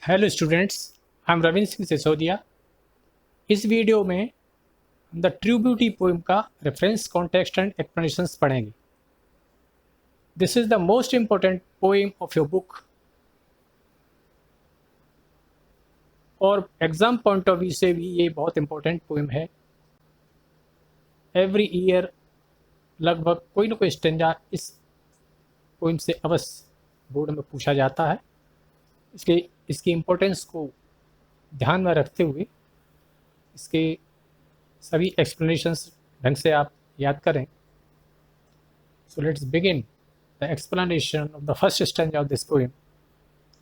Hello students, I am Ravindra Singh Sisodia. इस video में हम द ट्रू ब्यूटी पोएम का रेफरेंस, कॉन्टेक्स्ट एंड एक्सप्लेनेशंस पढ़ेंगे। This is the most important poem of your book और exam point of view से भी ये बहुत इम्पोर्टेंट पोएम है। एवरी ईयर लगभग कोई ना कोई स्टेंजा इस पोएम से अवश्य बोर्ड में पूछा जाता है। इसलिए इसकी इम्पोर्टेंस को ध्यान में रखते हुए इसके सभी एक्सप्लेनेशंस ढंग से आप याद करें। So let's begin the explanation of the first stanza of this poem,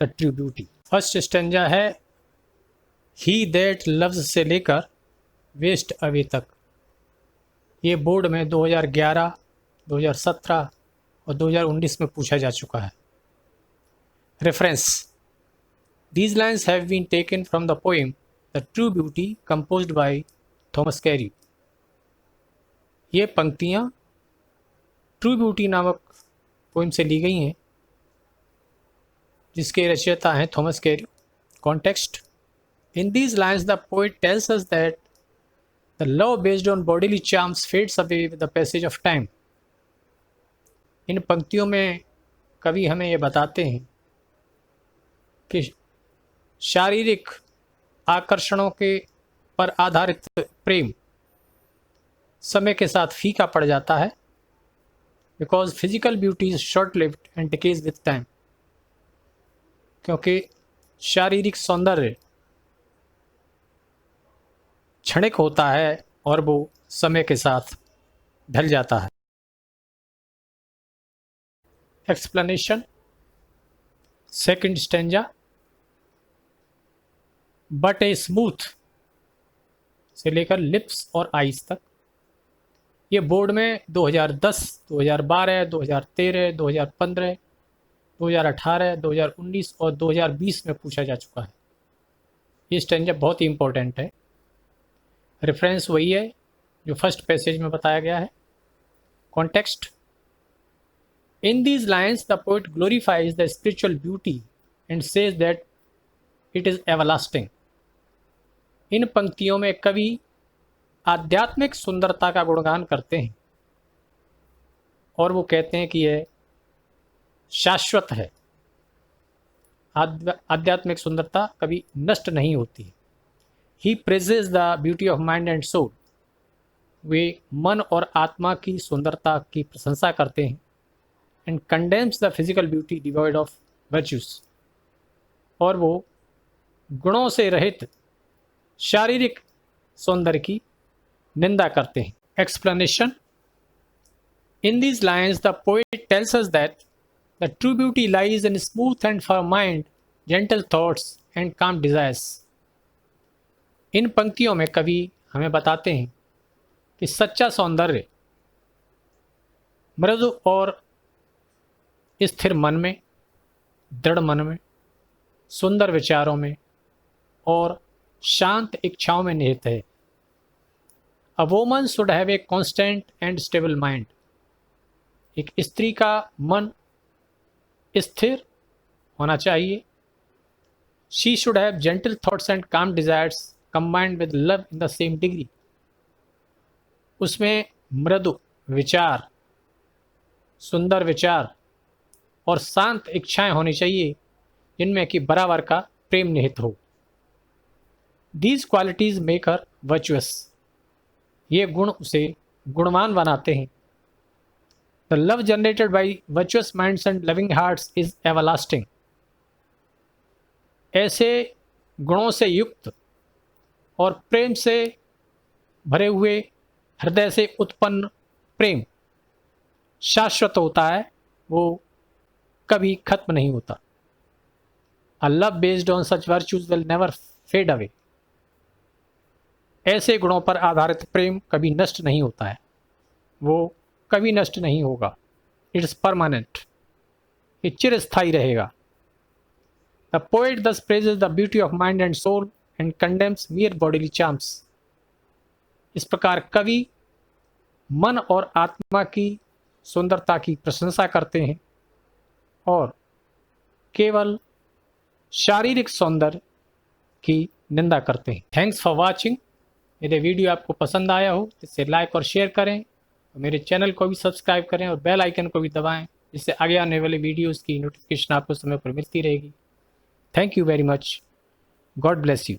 The True Beauty. First stanza है He that loves से लेकर वेस्ट अवे तक। ये बोर्ड में 2011, 2017 और 2019 में पूछा जा चुका है। Reference: These lines have been taken from the poem The True Beauty composed by Thomas Carey. ये पंक्तियाँ ट्रू ब्यूटी नामक पोइम से ली गई हैं, जिसके रचयिता हैं Thomas Carew. Context: in these lines the poet tells us that the love based on bodily charms fades away with the passage of time. इन पंक्तियों में कवि हमें ये बताते हैं कि शारीरिक आकर्षणों के पर आधारित प्रेम समय के साथ फीका पड़ जाता है, because physical beauty is short lived and decays with time. क्योंकि शारीरिक सौंदर्य क्षणिक होता है और वो समय के साथ ढल जाता है। Explanation: second stanza but a smooth से लेकर लिप्स और आइज तक। ये बोर्ड में 2010, 2012, 2013, 2015, 2018, 2019 और 2020 में पूछा जा चुका है। ये स्टेंजा बहुत ही इंपॉर्टेंट है। रेफरेंस वही है जो फर्स्ट पैसेज में बताया गया है। Context: in these lines the poet glorifies the spiritual beauty and says that it is everlasting. इन पंक्तियों में कवि आध्यात्मिक सुंदरता का गुणगान करते हैं और वो कहते हैं कि यह शाश्वत है। आध्यात्मिक सुंदरता कभी नष्ट नहीं होती। He praises the beauty of mind and soul. वे मन और आत्मा की सुंदरता की प्रशंसा करते हैं। And condemns the physical beauty devoid of virtues. और वो गुणों से रहित शारीरिक सौंदर्य की निंदा करते हैं। Explanation: in these lines the poet tells us that the true beauty lies in smooth and firm mind, gentle thoughts and काम डिजायर्स। इन पंक्तियों में कवि हमें बताते हैं कि सच्चा सौंदर्य मृदु और स्थिर मन में, दृढ़ मन में, सुंदर विचारों में और शांत इच्छाओं में निहित है। A woman should have a constant and stable mind. एक स्त्री का मन स्थिर होना चाहिए। She should have gentle thoughts and calm desires combined with love in the same degree. उसमें मृदु विचार, सुंदर विचार और शांत इच्छाएं होनी चाहिए, जिनमें कि बराबर का प्रेम निहित हो। These qualities make her virtuous. ये गुण उसे गुणवान बनाते हैं। The love generated by virtuous minds and loving hearts is everlasting. ऐसे गुणों से युक्त और प्रेम से भरे हुए हृदय से उत्पन्न प्रेम शाश्वत होता है, वो कभी खत्म नहीं होता। A love based on such virtues will never fade away. ऐसे गुणों पर आधारित प्रेम कभी नष्ट नहीं होता है, वो कभी नष्ट नहीं होगा। इट्स परमानेंट, ये चिरस्थायी रहेगा। The poet thus praises the beauty of mind and soul and condemns mere bodily charms. इस प्रकार कवि मन और आत्मा की सुंदरता की प्रशंसा करते हैं और केवल शारीरिक सौंदर्य की निंदा करते हैं। Thanks for watching. यदि वीडियो आपको पसंद आया हो तो इसे लाइक और शेयर करें, मेरे चैनल को भी सब्सक्राइब करें और बेल आइकन को भी दबाएं, जिससे आगे आने वाली वीडियोस की नोटिफिकेशन आपको समय पर मिलती रहेगी। Thank you very much. God bless you.